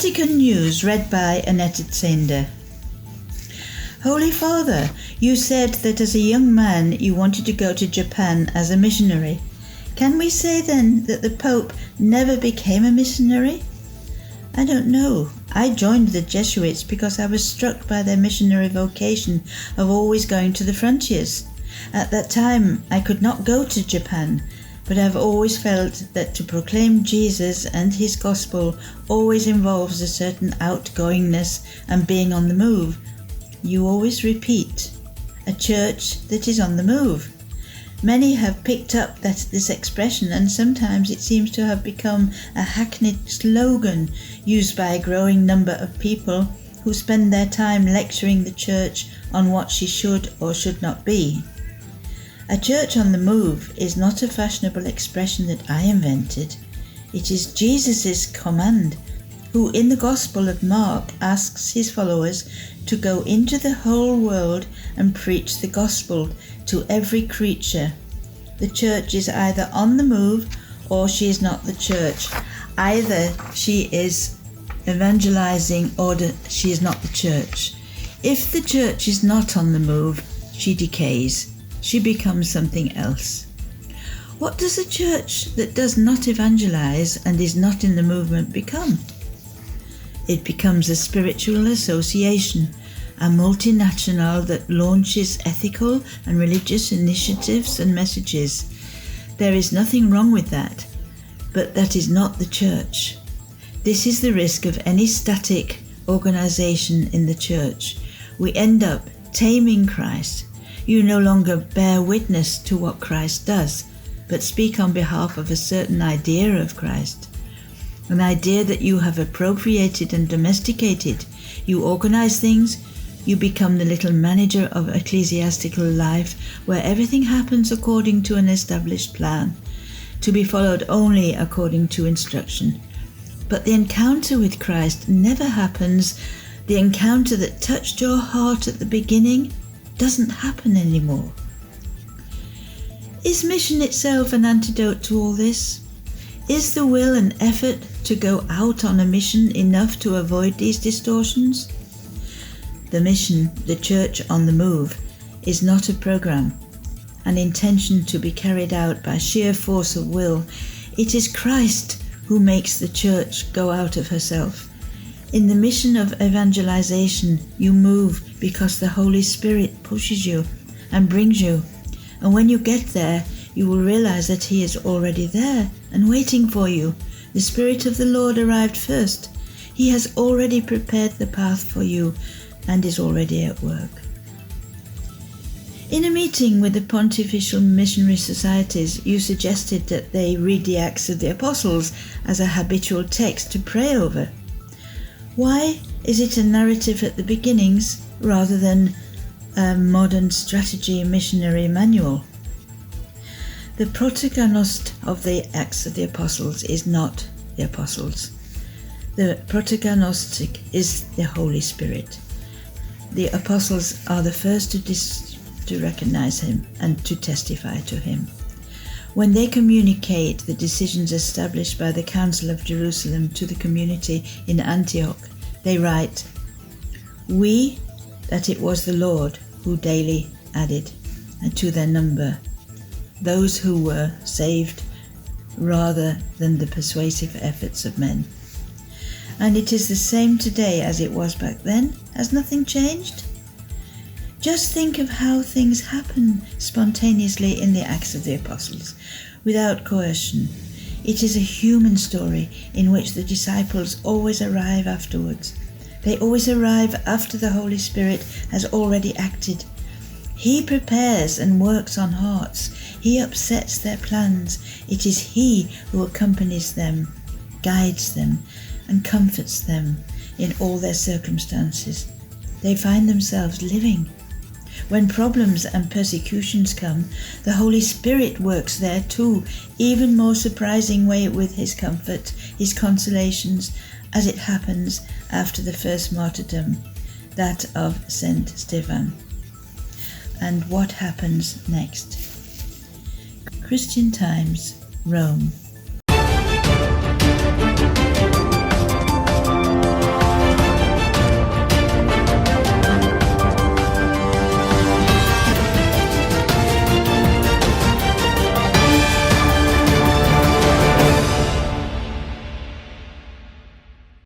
Vatican News, read by Annette Zender. Holy Father, you said that as a young man you wanted to go to Japan as a missionary. Can we say then that the Pope never became a missionary? I don't know. I joined the Jesuits because I was struck by their missionary vocation of always going to the frontiers. At that time I could not go to Japan, but I've always felt that to proclaim Jesus and his gospel always involves a certain outgoingness and being on the move. You always repeat, a church that is on the move. Many have picked up this expression, and sometimes it seems to have become a hackneyed slogan used by a growing number of people who spend their time lecturing the church on what she should or should not be. A church on the move is not a fashionable expression that I invented. It is Jesus' command, who in the Gospel of Mark asks his followers to go into the whole world and preach the gospel to every creature. The church is either on the move or she is not the church. Either she is evangelizing or she is not the church. If the church is not on the move, she decays. She becomes something else. What does a church that does not evangelize and is not in the movement become? It becomes a spiritual association, a multinational that launches ethical and religious initiatives and messages. There is nothing wrong with that, but that is not the church. This is the risk of any static organization in the church. We end up taming Christ. You no longer bear witness to what Christ does, but speak on behalf of a certain idea of Christ. An idea that you have appropriated and domesticated. You organize things, you become the little manager of ecclesiastical life where everything happens according to an established plan, to be followed only according to instruction. But the encounter with Christ never happens. The encounter that touched your heart at the beginning doesn't happen anymore. Is mission itself an antidote to all this? Is the will and effort to go out on a mission enough to avoid these distortions? The mission, the church on the move, is not a program, an intention to be carried out by sheer force of will. It is Christ who makes the church go out of herself. In the mission of evangelization, you move because the Holy Spirit pushes you and brings you. And when you get there, you will realize that he is already there and waiting for you. The Spirit of the Lord arrived first. He has already prepared the path for you and is already at work. In a meeting with the Pontifical Missionary Societies, you suggested that they read the Acts of the Apostles as a habitual text to pray over. Why is it a narrative at the beginnings rather than a modern strategy missionary manual? The protagonist of the Acts of the Apostles is not the Apostles. The protagonist is the Holy Spirit. The Apostles are the first to recognize him and to testify to him. When they communicate the decisions established by the Council of Jerusalem to the community in Antioch, they write, "We, that it was the Lord who daily added to their number those who were saved rather than the persuasive efforts of men." And it is the same today as it was back then. Has nothing changed? Just think of how things happen spontaneously in the Acts of the Apostles, without coercion. It is a human story in which the disciples always arrive afterwards. They always arrive after the Holy Spirit has already acted. He prepares and works on hearts. He upsets their plans. It is He who accompanies them, guides them, and comforts them in all their circumstances. They find themselves living. When problems and persecutions come, the Holy Spirit works there too, even more surprising way with His comfort, His consolations, as it happens after the first martyrdom, that of Saint Stephen. And what happens next? Christian Times, Rome,